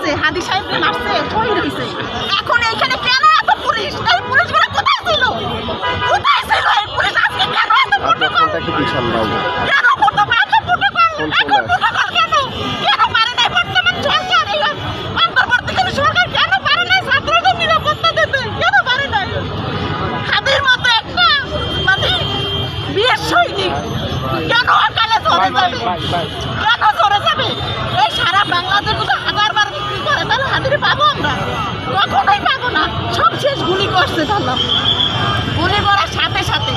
মারছে, হাদি সাহেবকে মারছে, শহীদ হয়েছে। এখন এইখানে কেন এত পুলিশ? এই পুলিশগুলো কোথায় ছিল? কোথায় ছিল এই পুলিশ? আজকে কেন এত প্রোটোকল? কেন প্রোটোকল? এখন প্রোটোকল কেন? কেন পারে নাই বর্তমান সরকার? এই অন্তর্বর্তীকালীন সরকার কেন পারে নাই ছাত্রদের নিরাপত্তা দিতে? কেন পারে নাই? হাদির মতো একটা মানে বীর সৈনিক কেন অকালে চলে যাবে? কেন চলে যাবে? এই সারা বাংলাদেশ যদি হাজারবার বিক্রি করে তাহলে হাদির পাবো আমরা? কখনোই পাবো না। সব শেষ গুলি করছে তাহলে গুলি করার সাথে সাথে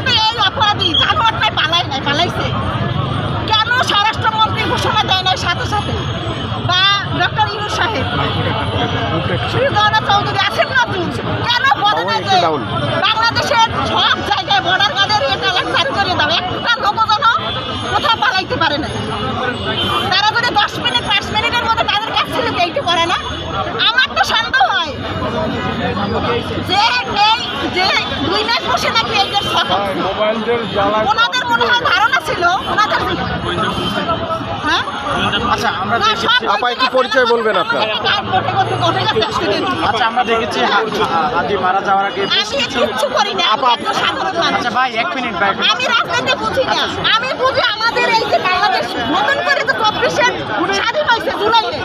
তো এই অপরাধী জানোয়ারটাই পালাইছে। কেন স্বরাষ্ট্রমন্ত্রী ঘোষণা দেয় নাই সাথে সাথে? বা ডক্টর ইউনূস সাহেব, শ্রীগণা চৌধুরী, আসিফ নজরুল কেন বলে না যে বাংলাদেশের সব জায়গায় বর্ডার গার্ডের এটা চালু করে দাও? একটা লোক যেন কোথাও পালাইতে পারে না। তারা যদি 10 মিনিট 5 মিনিটের মধ্যে তাদের কাছ থেকে এইটা করে না। আমার তো সন্দেহ হয় যে এই যে 2 মাস বসে নাকি এইটার ওনাদের মনে হয় ধারণা ছিল ওনাদের। হ্যাঁ আচ্ছা, আমরা দেখেছি আপা একটু পরিচয় বলবেন আপনার? আচ্ছা, আমরা দেখেছি হাদি মারা যাওয়ার আগে আমি কিচ্ছু করি না। সাধারণ মানুষ। আচ্ছা ভাই, 1 মিনিট ভাই। আমি রাজনীতি বুঝি না। আমি বুঝি আমাদের এই যে বাংলাদেশ নতুন করে তো 24 স্বাধীন হয়েছে জুলাইয়ে।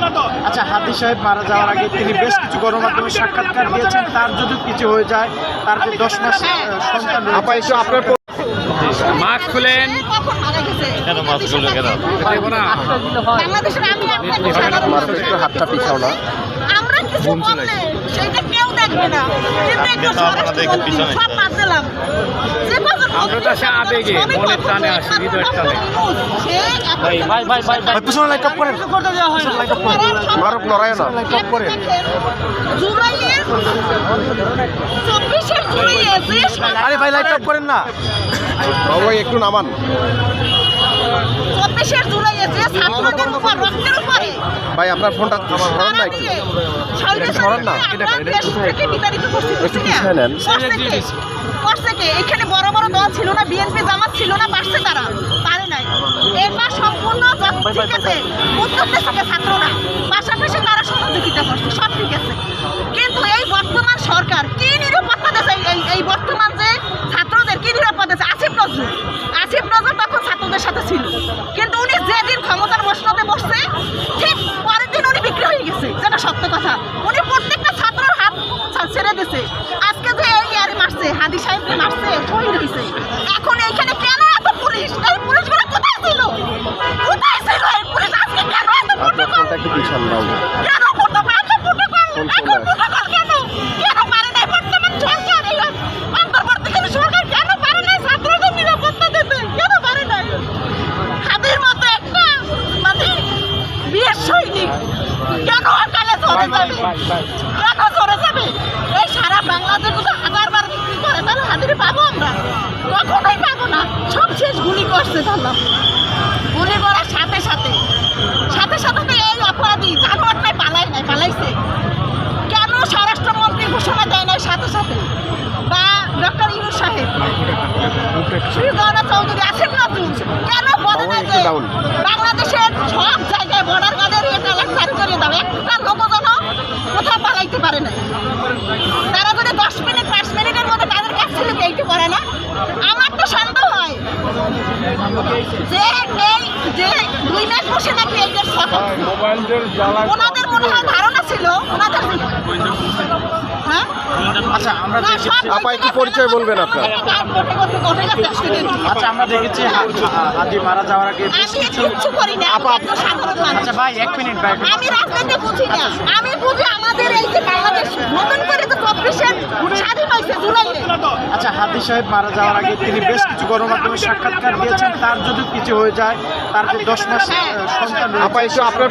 আচ্ছা, হাদি সাহেব মারা যাওয়ার আগে তিনি বেশ কিছু গণমাধ্যমে সাক্ষাৎকার দিয়েছেন। তার যদি কিছু হয়ে যায়, তার যে 10 মাস সন্তান রয়েছে। আপা একটু আপনার মাস্ক খুলেন। কখন মারা গেছে? কেন মাস্ক খুলবে কেন? বাংলাদেশের আমি আপনাকে সাধারণ মানুষ। একটু হাতটা পিছাও না। আমরা কিছু করলে সেটা কেউ দেখবে না। কিন্তু একটু স্বরাষ্ট্রমন্ত্রী সব বাদ দিলাম। যে কজন আমরা তো আসে আবেগে, মনের টানে আসি, হৃদয়ের টানে। ভাই পিছনে লাইট অফ করেন। মারুক লড়াই না। জুলাইয়ের 24 জুলাইয়ে আরে ভাই, লাইট অফ করেন না। বাবা একটু নামান। 24 জুলাইয়ে যে ছাত্রদের উপর রক্তের উপরে ভাই আপনার ফোনটা আমার ধরেন না একটু। ধরেন না। একটু পিছিয়ে নেন। এখানে বড় বড় দল ছিল না, বিএনপি জামাত ছিল না, পারছে তারা পারে নাই। এবার সম্পূর্ণ ঠিক আছে, উত্তর দেশ থেকে ছাত্ররা পাশাপাশি তারা সহযোগিতা করছে, সব ঠিক আছে। কিন্তু এই বর্তমান সরকার কি নিরাপত্তা দেশে? এই বর্তমান যে ছাত্রদের কি নিরাপত্তা দেশে? আসিফ নজরুল তখন ছাত্রদের সাথে ছিল, কিন্তু উনি যেদিন ক্ষমতার বসতে বসছে ঠিক পরের দিন উনি বিক্রি হয়ে গেছে, যেটা সত্য কথা। উনি প্রত্যেকটা ছাত্রের হাত ছেড়ে দিছে। আজকে যে এই ইয়ারে মারছে, হাদি সাহেবকে মারছে, শহীদ হয়েছে। এখন এইখানে কেন এত পুলিশ? এই পুলিশগুলো কোথায় ছিল? কোথায় ছিল এই পুলিশ? আজকে কেন এত আপনার প্রোটোকল? ফোনটা একটু পিছান দাও। কেন প্রোটোকল? এখন প্রোটোকল কেন? কেন পারে নাই বর্তমান সরকার? এই অন্তর্বর্তীকালীন সরকার কেন পারে নাই ছাত্রদের নিরাপত্তা দিতে? কেন পারে নাই? হাদির মতো একটা মানে বীর সৈনিক কেন অকালে চলে যাবে? কেন চলে যাবে? এই সারা বাংলাদেশ যদি হাজারবার বিক্রি করে তাহলে হাদির পাবো আমরা? কখনোই পাবো না। সব শেষ গুলি করছে তাহলে গুলি করার সাথে সাথে তো এই অপরাধী জানোয়ারটাই পালাইছে। কেন স্বরাষ্ট্রমন্ত্রী ঘোষণা দেয় নাই সাথে সাথে? বা ডক্টর ইউনূস সাহেব, শ্রীগণা চৌধুরী, আসিফ নজরুল কেন বলে না যে বাংলাদেশের সব জায়গায় বর্ডার গার্ডের এটা চালু করে দাও? একটা লোক যেন কোথাও পালাইতে পারে না। তারা যদি 10 মিনিট 5 মিনিটের মধ্যে তাদের কাছ থেকে এইটা করে না। আমার তো সন্দেহ হয় যে এই যে 2 মাস বসে নাকি এইটার ওনাদের মনে হয় ধারণা ছিল ওনাদের। হ্যাঁ আচ্ছা, আমরা দেখেছি আপা একটু পরিচয় বলবেন আপনার? আচ্ছা, আমরা দেখেছি হাদি মারা যাওয়ার আগে বেশ আমি কিচ্ছু করি না। সাধারণ মানুষ। আচ্ছা ভাই, 1 মিনিট ভাই। আমি রাজনীতি বুঝি না। আমি বুঝি আমাদের এই যে বাংলাদেশ নতুন করে তো 24 স্বাধীন হয়েছে জুলাইয়ে। আচ্ছা, হাদি সাহেব মারা যাওয়ার আগে তিনি বেশ কিছু গণমাধ্যমে সাক্ষাৎকার দিয়েছেন। তার যদি কিছু হয়ে যায়, তার যে 10 মাস সন্তান রয়েছে। আপা একটু আপনার